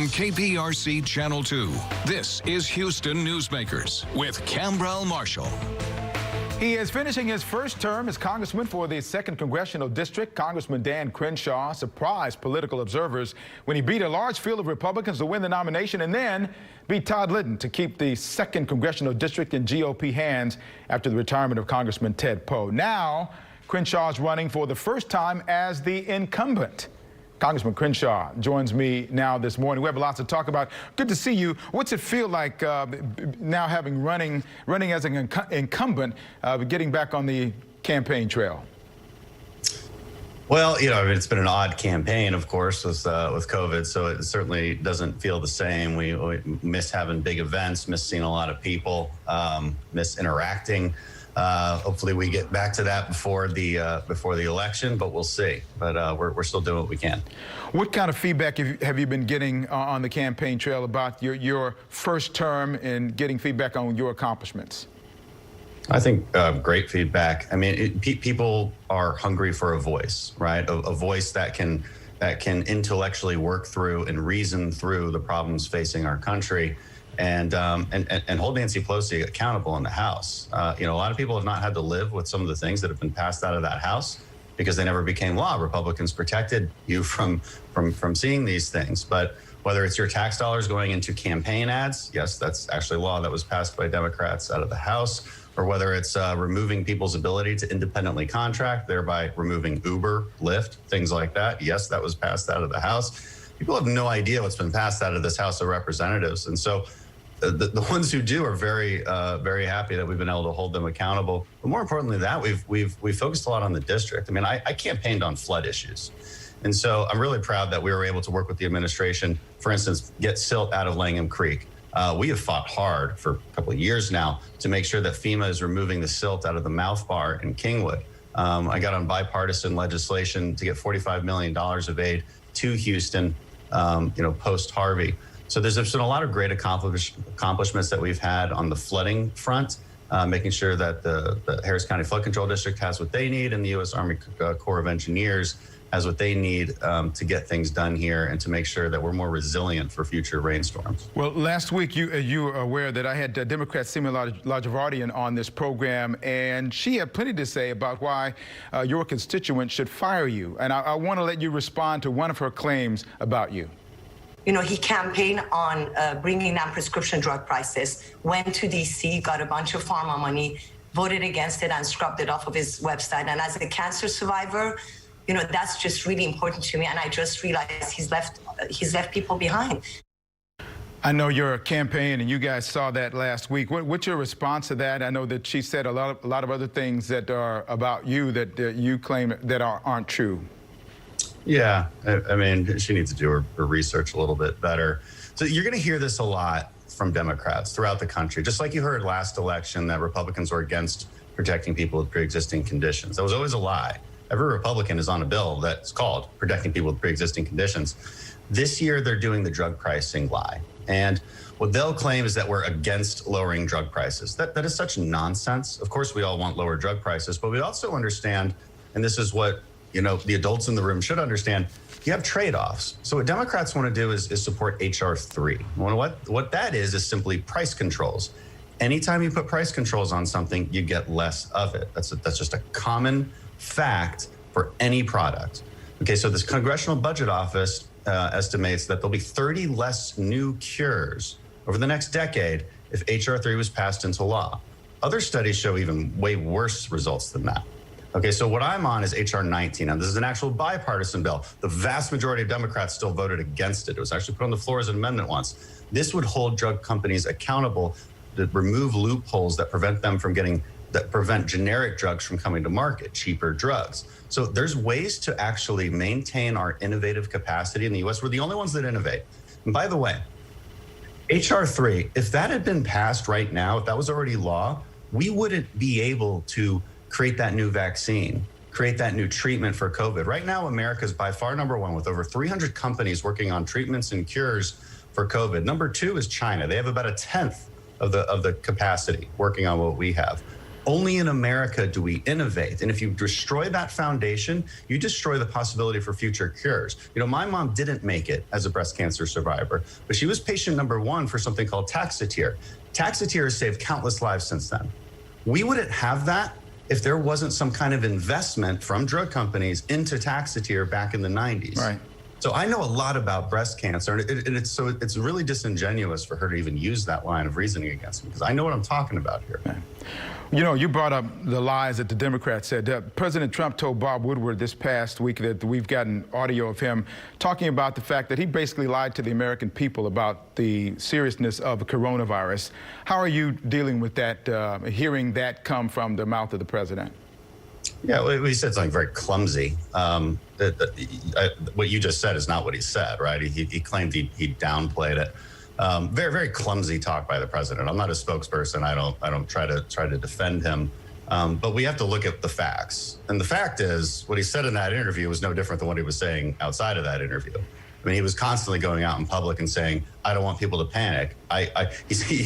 From KPRC Channel 2, this is Houston Newsmakers with Cambrell Marshall. He is finishing his first term as congressman for the 2nd Congressional District. Congressman Dan Crenshaw surprised political observers when he beat a large field of Republicans to win the nomination and then beat Todd Litton to keep the 2nd Congressional District in GOP hands after the retirement of Congressman Ted Poe. Now, Crenshaw is running for the first time as the incumbent. Congressman Crenshaw joins me now this morning. We have lots to talk about. Good to see you. What's it feel like now having running as an incumbent, getting back on the campaign trail? Well, it's been an odd campaign, of course, with COVID, so it certainly doesn't feel the same. We miss having big events, miss seeing a lot of people, miss interacting. Hopefully we get back to that before the election, but we'll see. But we're still doing what we can. What kind of feedback have you been getting on the campaign trail about your first term and getting feedback on your accomplishments? I think great feedback. I mean, people are hungry for a voice, right? A voice that can intellectually work through and reason through the problems facing our country. And hold Nancy Pelosi accountable in the House. A lot of people have not had to live with some of the things that have been passed out of that House because they never became law. Republicans protected you from seeing these things. But whether it's your tax dollars going into campaign ads, yes, that's actually law that was passed by Democrats out of the House, or whether it's removing people's ability to independently contract, thereby removing Uber, Lyft, things like that. Yes, that was passed out of the House. People have no idea what's been passed out of this House of Representatives. And so the ones who do are very happy that we've been able to hold them accountable. But more importantly than that, we've focused a lot on the district. I mean, I campaigned on flood issues. And so I'm really proud that we were able to work with the administration, for instance, get silt out of Langham Creek. We have fought hard for a couple of years now to make sure that FEMA is removing the silt out of the mouth bar in Kingwood. I got on bipartisan legislation to get $45 million of aid to Houston, post-Harvey. So there's been a lot of great accomplishments that we've had on the flooding front, making sure that the Harris County Flood Control District has what they need and the U.S. Army Corps of Engineers has what they need to get things done here and to make sure that we're more resilient for future rainstorms. Well, last week you were aware that I had Democrat Sima Lajavardian on this program, and she had plenty to say about why your constituents should fire you. And I want to let you respond to one of her claims about you. He campaigned on bringing down prescription drug prices, went to D.C., got a bunch of pharma money, voted against it and scrubbed it off of his website. And as a cancer survivor, that's just really important to me. And I just realized he's left people behind. I know your campaign, and you guys saw that last week. What's your response to that? I know that she said a lot of other things that are about you that you claim that aren't true. Yeah, I mean, she needs to do her research a little bit better. So you're going to hear this a lot from Democrats throughout the country, just like you heard last election that Republicans were against protecting people with pre-existing conditions. That was always a lie. Every Republican is on a bill that's called protecting people with pre-existing conditions. This year, they're doing the drug pricing lie. And what they'll claim is that we're against lowering drug prices. That is such nonsense. Of course, we all want lower drug prices, but we also understand, and this is what the adults in the room should understand, you have trade-offs. So what Democrats want to do is support H.R. 3. What that is simply price controls. Anytime you put price controls on something, you get less of it. That's just a common fact for any product. Okay, so this Congressional Budget Office estimates that there'll be 30 less new cures over the next decade if H.R. 3 was passed into law. Other studies show even way worse results than that. Okay, so what I'm on is H.R. 19. Now, this is an actual bipartisan bill. The vast majority of Democrats still voted against it. It was actually put on the floor as an amendment once. This would hold drug companies accountable to remove loopholes that prevent generic drugs from coming to market, cheaper drugs. So there's ways to actually maintain our innovative capacity in the U.S. We're the only ones that innovate. And by the way, H.R. 3, if that had been passed right now, if that was already law, we wouldn't be able to create that new vaccine, create that new treatment for COVID. Right now, America is by far number one with over 300 companies working on treatments and cures for COVID. Number two is China. They have about 1/10 of the capacity working on what we have. Only in America do we innovate. And if you destroy that foundation, you destroy the possibility for future cures. You know, my mom didn't make it as a breast cancer survivor, but she was patient number 1 for something called Taxotere. Taxotere has saved countless lives since then. We wouldn't have that if there wasn't some kind of investment from drug companies into Taxotere back in the 90s. Right. So I know a lot about breast cancer, and it's really disingenuous for her to even use that line of reasoning against me, because I know what I'm talking about here. Okay. You know, you brought up the lies that the Democrats said. President Trump told Bob Woodward this past week that we've gotten audio of him talking about the fact that he basically lied to the American people about the seriousness of coronavirus. How are you dealing with that, hearing that come from the mouth of the president? Yeah, well, he said something very clumsy. What you just said is not what he said, right? He claimed he downplayed it. Very, very clumsy talk by the president. I'm not a spokesperson. I don't try to defend him. But we have to look at the facts. And the fact is, what he said in that interview was no different than what he was saying outside of that interview. I mean, he was constantly going out in public and saying, I don't want people to panic. I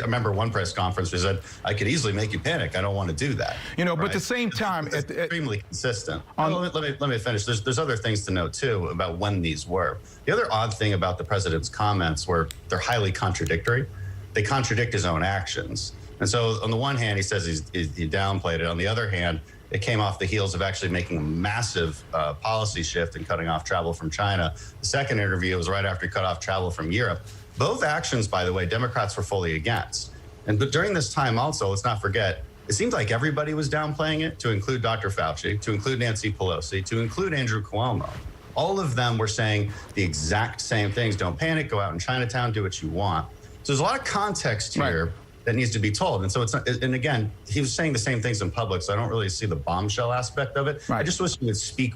remember one press conference where he said, I could easily make you panic. I don't want to do that. You know, right? But at the same time, it's extremely consistent. Let me finish. There's other things to note, too, about when these were. The other odd thing about the president's comments were they're highly contradictory. They contradict his own actions. And so on the one hand, he says he downplayed it. On the other hand, it came off the heels of actually making a massive policy shift and cutting off travel from China. The second interview was right after he cut off travel from Europe. Both actions, by the way, Democrats were fully against. But during this time also, let's not forget, it seemed like everybody was downplaying it, to include Dr. Fauci, to include Nancy Pelosi, to include Andrew Cuomo. All of them were saying the exact same things. Don't panic, go out in Chinatown, do what you want. So there's a lot of context here. Right. That needs to be told. And so it's not, and again, he was saying the same things in public, so I don't really see the bombshell aspect of it. Right. I just wish he would speak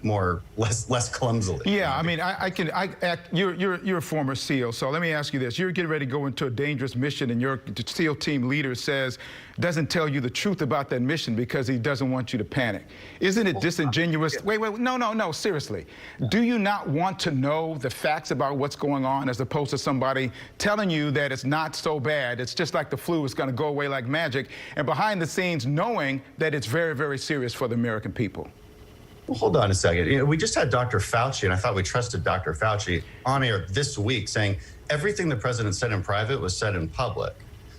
less clumsily. Yeah, I mean, you're a former SEAL, so let me ask you this. You're getting ready to go into a dangerous mission, and your SEAL team leader doesn't tell you the truth about that mission because he doesn't want you to panic. Isn't it disingenuous? Wait, no, seriously. Do you not want to know the facts about what's going on as opposed to somebody telling you that it's not so bad, it's just like the flu, it's going to go away like magic, and behind the scenes knowing that it's very, very serious for the American people? Well, hold on a second. You know, we just had Dr. Fauci, and I thought we trusted Dr. Fauci on air this week saying everything the president said in private was said in public.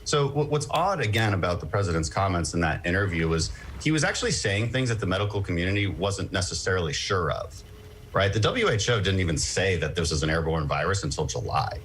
So what's odd, again, about the president's comments in that interview was he was actually saying things that the medical community wasn't necessarily sure of, right? The WHO didn't even say that this was an airborne virus until July.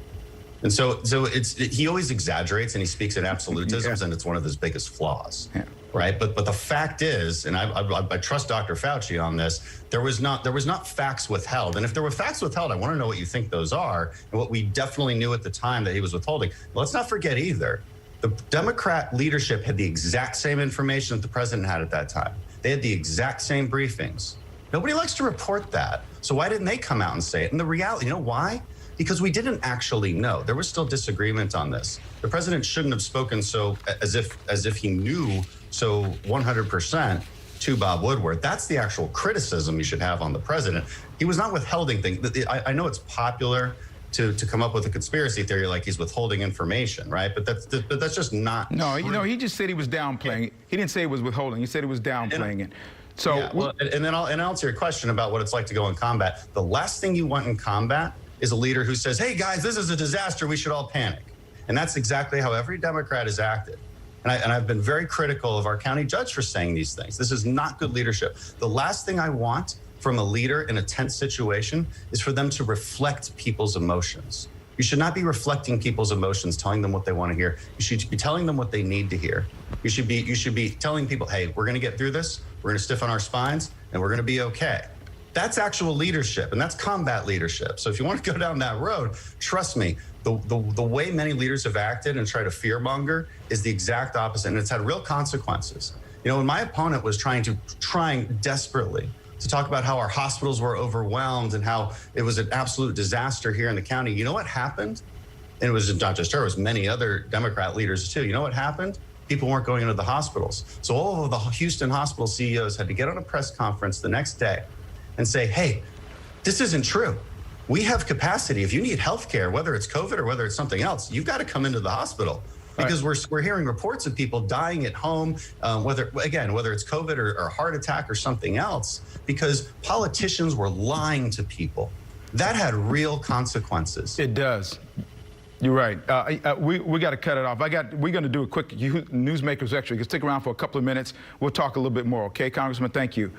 And so he always exaggerates and he speaks in absolutisms, and it's one of his biggest flaws, right? But the fact is, and I trust Dr. Fauci on this, there was not facts withheld. And if there were facts withheld, I want to know what you think those are and what we definitely knew at the time that he was withholding. But let's not forget either, the Democrat leadership had the exact same information that the president had at that time. They had the exact same briefings. Nobody likes to report that. So why didn't they come out and say it? And the reality, you know why? Because we didn't actually know. There was still disagreement on this. The president shouldn't have spoken so as if he knew so 100% to Bob Woodward. That's the actual criticism you should have on the president. He was not withholding things. I know it's popular to come up with a conspiracy theory like he's withholding information, right? But that's just not No, true. You know, he just said he was downplaying it. He didn't say it was withholding. He said he was downplaying it. So, yeah, well, and then I'll answer your question about what it's like to go in combat. The last thing you want in combat is a leader who says, hey guys, this is a disaster, we should all panic. And that's exactly how every Democrat has acted. And I've been very critical of our county judge for saying these things. This is not good leadership. The last thing I want from a leader in a tense situation is for them to reflect people's emotions. You should not be reflecting people's emotions, telling them what they want to hear. You should be telling them what they need to hear. You should be telling people, hey, we're going to get through this, we're going to stiffen our spines, and we're going to be okay. That's actual leadership, and that's combat leadership. So if you want to go down that road, trust me, the way many leaders have acted and try to fearmonger is the exact opposite, and it's had real consequences. You know, when my opponent was trying desperately to talk about how our hospitals were overwhelmed and how it was an absolute disaster here in the county, you know what happened? And it was not just her, it was many other Democrat leaders too. You know what happened? People weren't going into the hospitals. So all of the Houston hospital CEOs had to get on a press conference the next day and say, hey, this isn't true. We have capacity. If you need health care, whether it's COVID or whether it's something else, you've got to come into the hospital. because we're hearing reports of people dying at home, whether it's COVID or heart attack or something else, because politicians were lying to people. That had real consequences. It does. You're right. We got to cut it off. We're going to do a quick Newsmakers extra. You can stick around for a couple of minutes. We'll talk a little bit more. Okay, Congressman, thank you.